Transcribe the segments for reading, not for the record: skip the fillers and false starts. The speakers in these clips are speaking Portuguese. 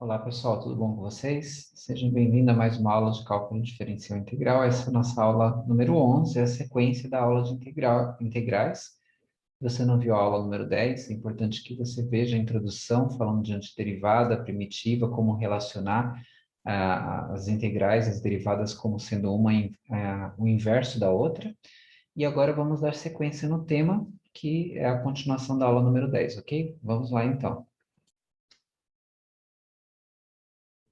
Olá, pessoal, tudo bom com vocês? Sejam bem-vindos a mais uma aula de cálculo diferencial integral. Essa é a nossa aula número 11, é a sequência da aula de integrais. Se você não viu a aula número 10, é importante que você veja a introdução, falando de antiderivada, primitiva, como relacionar as integrais, as derivadas, como sendo uma o inverso da outra. E agora vamos dar sequência no tema, que é a continuação da aula número 10, ok? Vamos lá, então.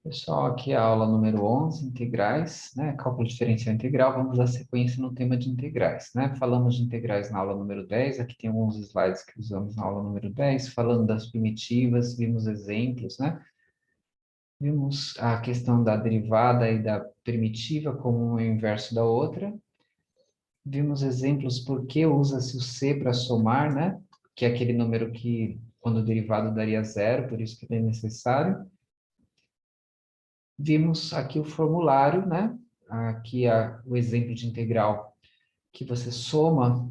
Pessoal, aqui é a aula número 11, integrais, né? Cálculo diferencial integral. Vamos dar sequência no tema de integrais, né? Falamos de integrais na aula número 10, aqui tem alguns slides que usamos na aula número 10, falando das primitivas, vimos exemplos, né? Vimos a questão da derivada e da primitiva como o inverso da outra. Vimos exemplos por que usa-se o C para somar, né? Que é aquele número que, quando derivado, daria zero, por isso que é necessário. Vimos aqui o formulário, né? Aqui o exemplo de integral que você soma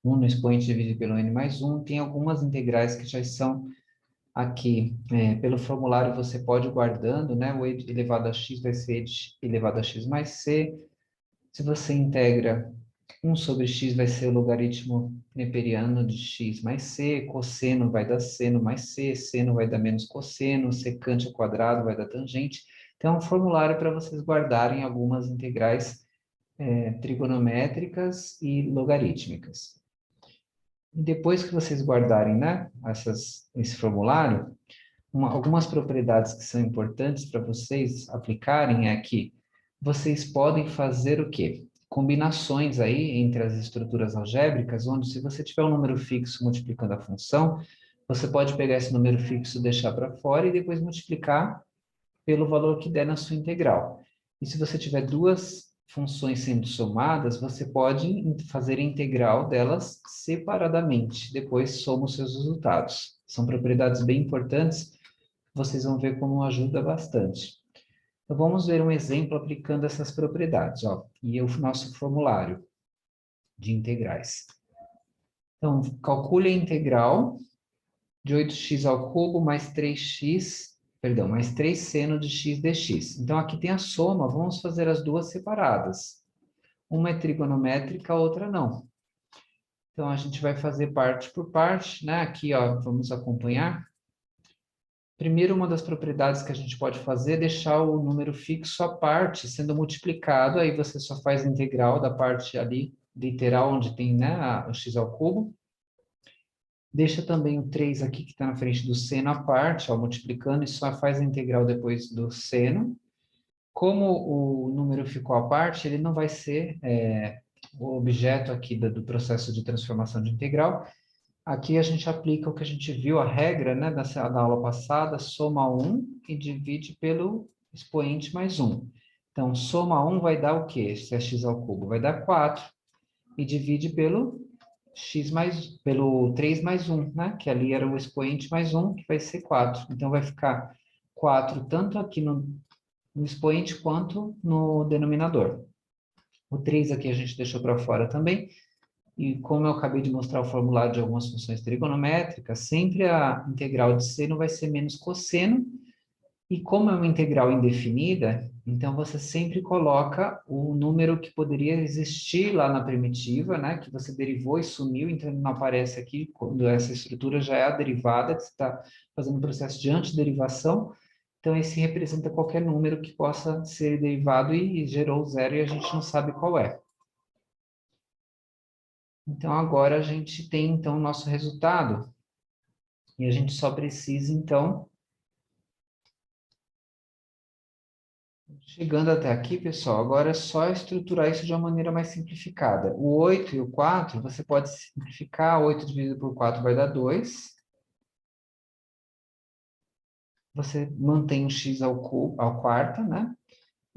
1 no expoente dividido pelo n mais 1. Tem algumas integrais que já são aqui. Pelo formulário você pode ir guardando, né? O e elevado a x vai ser elevado a x mais c. Se você integra 1 sobre x vai ser o logaritmo neperiano de x mais c, cosseno vai dar seno mais c, seno vai dar menos cosseno, secante ao quadrado vai dar tangente. Então, é um formulário para vocês guardarem algumas integrais trigonométricas e logarítmicas. E depois que vocês guardarem, né, esse formulário, algumas propriedades que são importantes para vocês aplicarem é que vocês podem fazer o quê? Combinações aí entre as estruturas algébricas, onde se você tiver um número fixo multiplicando a função, você pode pegar esse número fixo, deixar para fora e depois multiplicar pelo valor que der na sua integral. E se você tiver duas funções sendo somadas, você pode fazer a integral delas separadamente, depois soma os seus resultados. São propriedades bem importantes, vocês vão ver como ajuda bastante. Então, vamos ver um exemplo aplicando essas propriedades, ó, e o nosso formulário de integrais. Então, calcule a integral de 8x ao cubo mais 3x, perdão, mais 3 seno de x dx. Então, aqui tem a soma, vamos fazer as duas separadas. Uma é trigonométrica, a outra não. Então, a gente vai fazer parte por parte, né? Aqui, ó, vamos acompanhar. Primeiro, uma das propriedades que a gente pode fazer é deixar o número fixo à parte, sendo multiplicado, aí você só faz a integral da parte ali, literal, onde tem, né, o x ao cubo. Deixa também o 3 aqui, que está na frente do seno à parte, ó, multiplicando, e só faz a integral depois do seno. Como o número ficou à parte, ele não vai ser o objeto aqui do processo de transformação de integral. Aqui a gente aplica o que a gente viu, a regra, né, da aula passada, soma 1 e divide pelo expoente mais 1. Então, soma 1 vai dar o quê? Se é x ao cubo, vai dar 4. E divide pelo pelo 3 mais 1, né? Que ali era o expoente mais 1, que vai ser 4. Então, vai ficar 4 tanto aqui no expoente quanto no denominador. O 3 aqui a gente deixou para fora também. E como eu acabei de mostrar o formulário de algumas funções trigonométricas, sempre a integral de seno vai ser menos cosseno. E como é uma integral indefinida, então você sempre coloca o número que poderia existir lá na primitiva, né? Que você derivou e sumiu, então ele não aparece aqui quando essa estrutura já é a derivada, que você está fazendo o processo de antiderivação. Então, esse representa qualquer número que possa ser derivado e gerou zero e a gente não sabe qual é. Então, agora a gente tem, então, o nosso resultado. E a gente só precisa, então... Chegando até aqui, pessoal, agora é só estruturar isso de uma maneira mais simplificada. O 8 e o 4, você pode simplificar. 8 dividido por 4 vai dar 2. Você mantém o x ao quarto, né?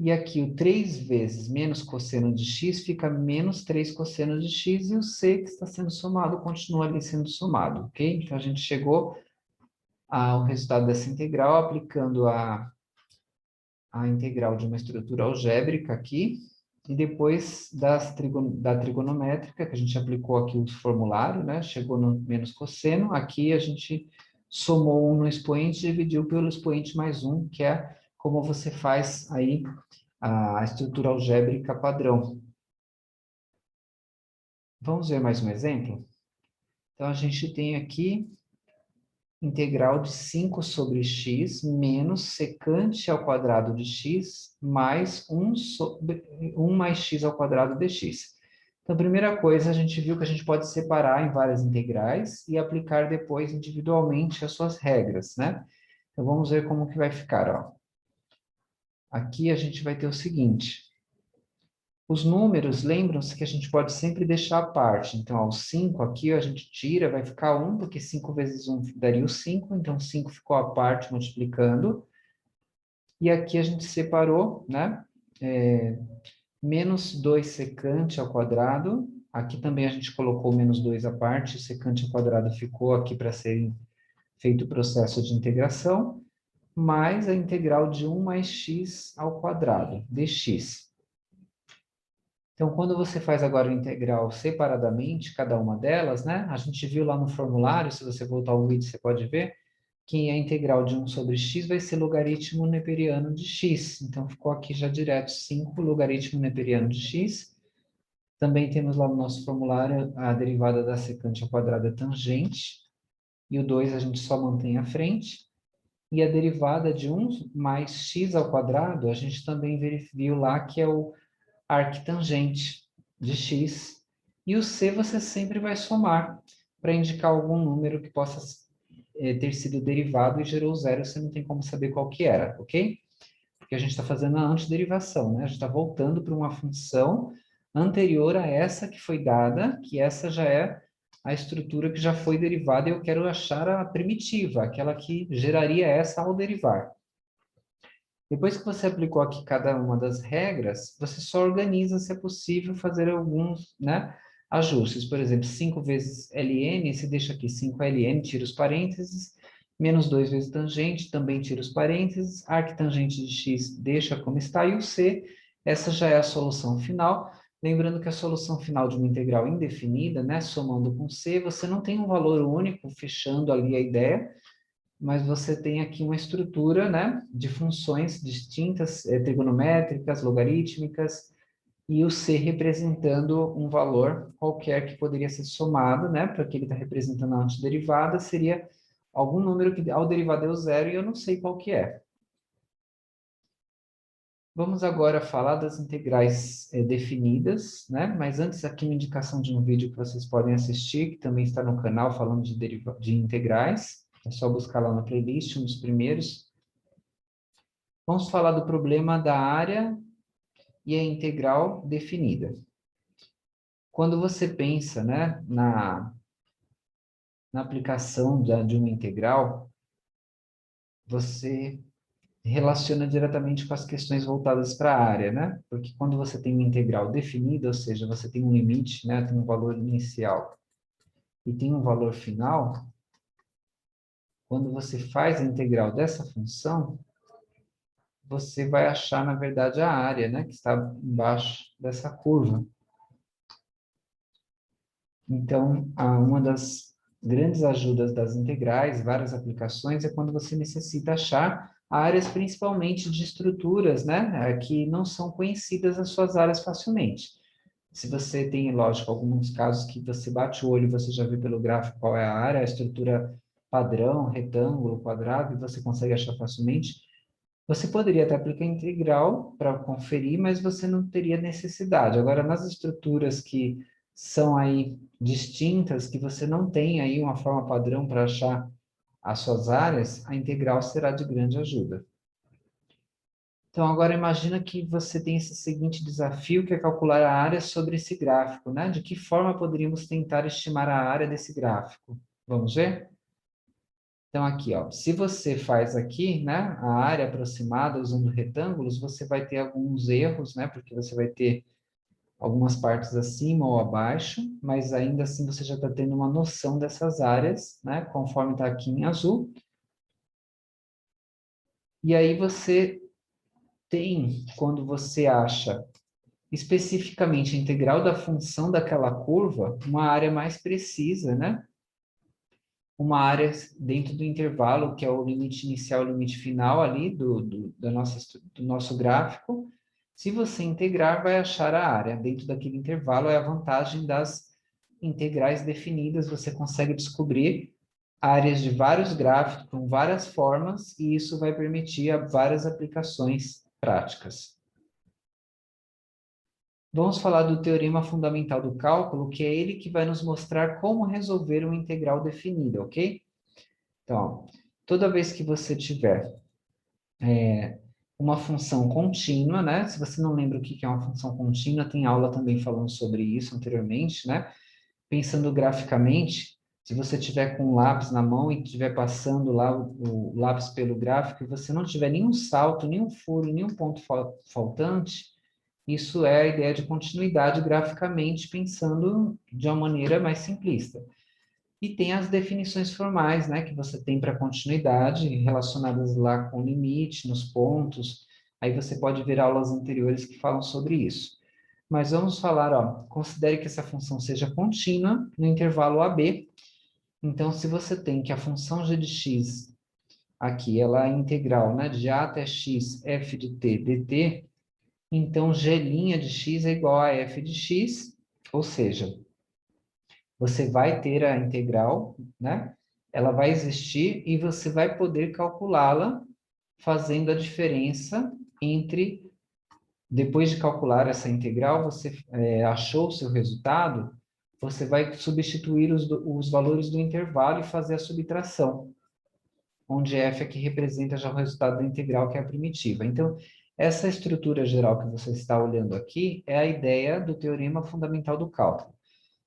E aqui o 3 vezes menos cosseno de x fica menos 3 cosseno de x, e o c que está sendo somado continua ali sendo somado, ok? Então, a gente chegou ao resultado dessa integral aplicando a integral de uma estrutura algébrica aqui, e depois da trigonométrica, que a gente aplicou aqui o formulário, né? Chegou no menos cosseno, aqui a gente somou 1 no expoente e dividiu pelo expoente mais 1, que é como você faz aí a estrutura algébrica padrão. Vamos ver mais um exemplo? Então, a gente tem aqui integral de 5 sobre x menos secante ao quadrado de x mais 1 mais x ao quadrado dx. Então, a primeira coisa, a gente viu que a gente pode separar em várias integrais e aplicar depois individualmente as suas regras, né? Então, vamos ver como que vai ficar, ó. Aqui a gente vai ter o seguinte: os números, lembram-se que a gente pode sempre deixar à parte. Então, ó, o 5 aqui a gente tira, vai ficar 1, porque 5 vezes 1 daria o 5, então 5 ficou à parte multiplicando. E aqui a gente separou, né? Menos 2 secante ao quadrado. Aqui também a gente colocou menos 2 à parte, o secante ao quadrado ficou aqui para ser feito o processo de integração, mais a integral de 1 mais x ao quadrado, dx. Então, quando você faz agora o integral separadamente, cada uma delas, né? A gente viu lá no formulário, se você voltar ao vídeo, você pode ver, que a integral de 1 sobre x vai ser logaritmo neperiano de x. Então, ficou aqui já direto 5 logaritmo neperiano de x. Também temos lá no nosso formulário a derivada da secante ao quadrado é tangente. E o 2 a gente só mantém à frente. E a derivada de 1 mais x ao quadrado, a gente também viu lá que é o arquitangente de x. E o c você sempre vai somar para indicar algum número que possa ter sido derivado e gerou zero, você não tem como saber qual que era, ok? Porque a gente está fazendo a antiderivação, né? A gente está voltando para uma função anterior a essa que foi dada, que essa já é a estrutura que já foi derivada e eu quero achar a primitiva, aquela que geraria essa ao derivar. Depois que você aplicou aqui cada uma das regras, você só organiza se é possível fazer alguns, né, ajustes. Por exemplo, 5 vezes ln, você deixa aqui 5ln, tira os parênteses, menos 2 vezes tangente, também tira os parênteses, arquitangente de x deixa como está, e o c, essa já é a solução final. Lembrando que a solução final de uma integral indefinida, né, somando com c, você não tem um valor único, fechando ali a ideia, mas você tem aqui uma estrutura, né, de funções distintas, trigonométricas, logarítmicas, e o C representando um valor qualquer que poderia ser somado, né, porque ele está representando a antiderivada, seria algum número que ao derivado deu zero e eu não sei qual que é. Vamos agora falar das integrais definidas, né? Mas antes aqui uma indicação de um vídeo que vocês podem assistir, que também está no canal falando de integrais. É só buscar lá na playlist, um dos primeiros. Vamos falar do problema da área e a integral definida. Quando você pensa, né, na aplicação de uma integral, você relaciona diretamente com as questões voltadas para a área, né? Porque quando você tem uma integral definida, ou seja, você tem um limite, né, tem um valor inicial e tem um valor final, quando você faz a integral dessa função, você vai achar, na verdade, a área, né, que está embaixo dessa curva. Então, uma das grandes ajudas das integrais, várias aplicações, é quando você necessita achar áreas principalmente de estruturas, né, que não são conhecidas as suas áreas facilmente. Se você tem, lógico, alguns casos que você bate o olho e você já vê pelo gráfico qual é a área, a estrutura padrão, retângulo, quadrado, e você consegue achar facilmente, você poderia até aplicar integral para conferir, mas você não teria necessidade. Agora, nas estruturas que são aí distintas, que você não tem aí uma forma padrão para achar as suas áreas, a integral será de grande ajuda. Então, agora imagina que você tem esse seguinte desafio, que é calcular a área sobre esse gráfico, né? De que forma poderíamos tentar estimar a área desse gráfico? Vamos ver? Então, aqui, ó, se você faz aqui, né, a área aproximada usando retângulos, você vai ter alguns erros, né, porque você vai ter algumas partes acima ou abaixo, mas ainda assim você já está tendo uma noção dessas áreas, né, conforme está aqui em azul. E aí você tem, quando você acha especificamente a integral da função daquela curva, uma área mais precisa, né? uma área dentro do intervalo, que é o limite inicial e o limite final ali do nosso gráfico. Se você integrar, vai achar a área. Dentro daquele intervalo é a vantagem das integrais definidas, você consegue descobrir áreas de vários gráficos com várias formas, e isso vai permitir várias aplicações práticas. Vamos falar do teorema fundamental do cálculo, que é ele que vai nos mostrar como resolver uma integral definida, ok? Então, toda vez que você tiver uma função contínua, né? Se você não lembra o que é uma função contínua, tem aula também falando sobre isso anteriormente, né? Pensando graficamente, se você tiver com um lápis na mão e estiver passando lá o lápis pelo gráfico e você não tiver nenhum salto, nenhum furo, nenhum ponto faltante, isso é a ideia de continuidade graficamente, pensando de uma maneira mais simplista. E tem as definições formais, né, que você tem para continuidade, relacionadas lá com limite, nos pontos. Aí você pode ver aulas anteriores que falam sobre isso. Mas vamos falar, ó, considere que essa função seja contínua no intervalo AB. Então, se você tem que a função g de x aqui, ela é integral, né, de a até x, f de t, dt, então g' de x é igual a f de x, ou seja, você vai ter a integral, né? Ela vai existir e você vai poder calculá-la fazendo a diferença entre, depois de calcular essa integral, você achou o seu resultado, você vai substituir os valores do intervalo e fazer a subtração, onde f é que representa já o resultado da integral, que é a primitiva. Então, essa estrutura geral que você está olhando aqui é a ideia do teorema fundamental do cálculo.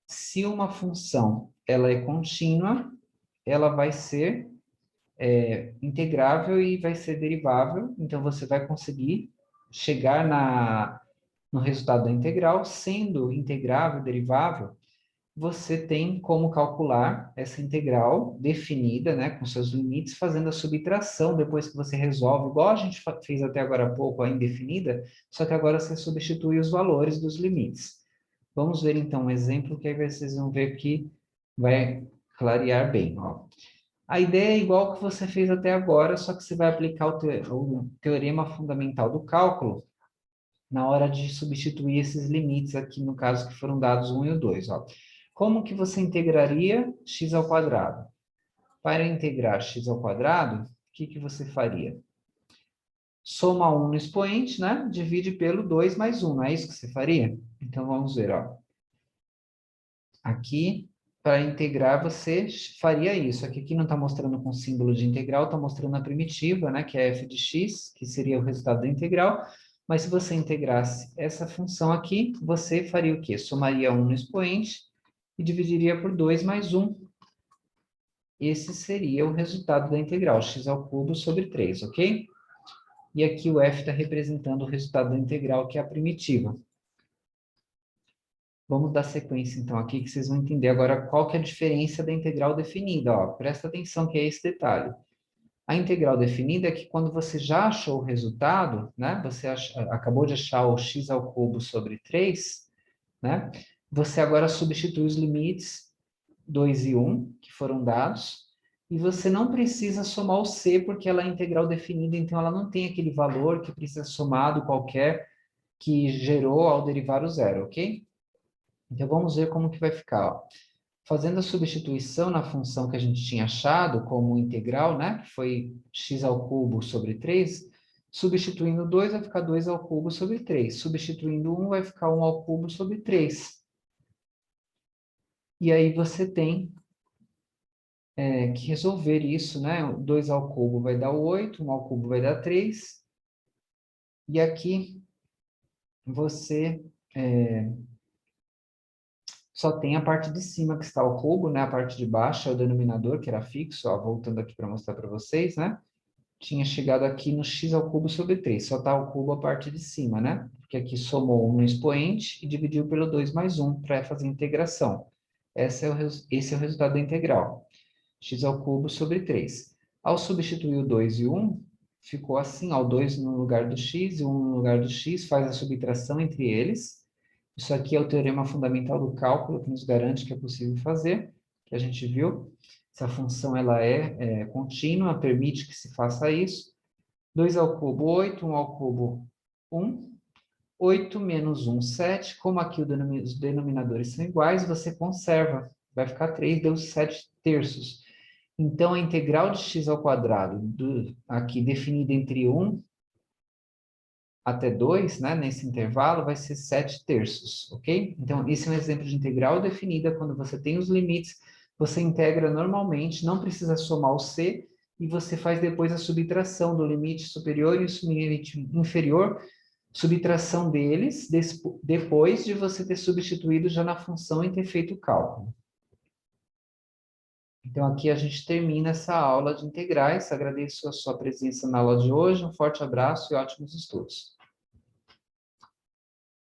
Se uma função ela é contínua, ela vai ser integrável e vai ser derivável, então você vai conseguir chegar no resultado da integral. Sendo integrável e derivável, você tem como calcular essa integral definida, né, com seus limites, fazendo a subtração depois que você resolve, igual a gente fez até agora há pouco, a indefinida, só que agora você substitui os valores dos limites. Vamos ver então um exemplo que aí vocês vão ver que vai clarear bem, ó. A ideia é igual que você fez até agora, só que você vai aplicar o teorema fundamental do cálculo na hora de substituir esses limites aqui, no caso que foram dados 1 e o 2, ó. Como que você integraria x ao quadrado? Para integrar x ao quadrado, o que você faria? Soma 1 no expoente, né? Divide pelo 2 mais 1, não é isso que você faria? Então, vamos ver, ó. Aqui, para integrar, você faria isso. Aqui não está mostrando com símbolo de integral, está mostrando a primitiva, né, que é f de x, que seria o resultado da integral. Mas se você integrasse essa função aqui, você faria o quê? Somaria 1 no expoente e dividiria por 2 mais 1. Esse seria o resultado da integral, x ao cubo sobre 3, ok? E aqui o f está representando o resultado da integral, que é a primitiva. Vamos dar sequência, então, aqui, que vocês vão entender agora qual que é a diferença da integral definida. Ó, presta atenção que é esse detalhe. A integral definida é que quando você já achou o resultado, né, você acabou de achar o x ao cubo sobre 3, né, você agora substitui os limites 2 e 1, que foram dados, e você não precisa somar o c, porque ela é integral definida, então ela não tem aquele valor que precisa ser somado qualquer que gerou ao derivar o zero, ok? Então, vamos ver como que vai ficar, ó. Fazendo a substituição na função que a gente tinha achado como integral, né? Que foi x ao cubo sobre 3. Substituindo 2, vai ficar 2 ao cubo sobre 3. Substituindo 1, vai ficar 1 ao cubo sobre 3. E aí você tem que resolver isso, né? 2 ao cubo vai dar 8, 1 ao cubo vai dar 3. E aqui você só tem a parte de cima que está ao cubo, né? A parte de baixo é o denominador, que era fixo, ó, voltando aqui para mostrar para vocês, né? Tinha chegado aqui no x ao cubo sobre 3, só está ao cubo a parte de cima, né? Porque aqui somou 1 no expoente e dividiu pelo 2 mais 1 para fazer a integração. Esse é o resultado da integral. X ao cubo sobre 3. Ao substituir o 2 e o 1, ficou assim, ó, o 2 no lugar do x e o 1 no lugar do x, faz a subtração entre eles. Isso aqui é o teorema fundamental do cálculo, que nos garante que é possível fazer. que a gente viu. Se a função ela é contínua, permite que se faça isso. 2 ao cubo, 8. 1 ao cubo, 1. 8 menos 1, 7. Como aqui os denominadores são iguais, você conserva. Vai ficar 3, deu 7 terços. Então, a integral de x ao quadrado, aqui definida entre 1 até 2, né, nesse intervalo, vai ser 7 terços, ok? Então, esse é um exemplo de integral definida. Quando você tem os limites, você integra normalmente, não precisa somar o c, e você faz depois a subtração do limite superior e o limite inferior, subtração deles, depois de você ter substituído já na função e ter feito o cálculo. Então, aqui a gente termina essa aula de integrais. Agradeço a sua presença na aula de hoje. Um forte abraço e ótimos estudos.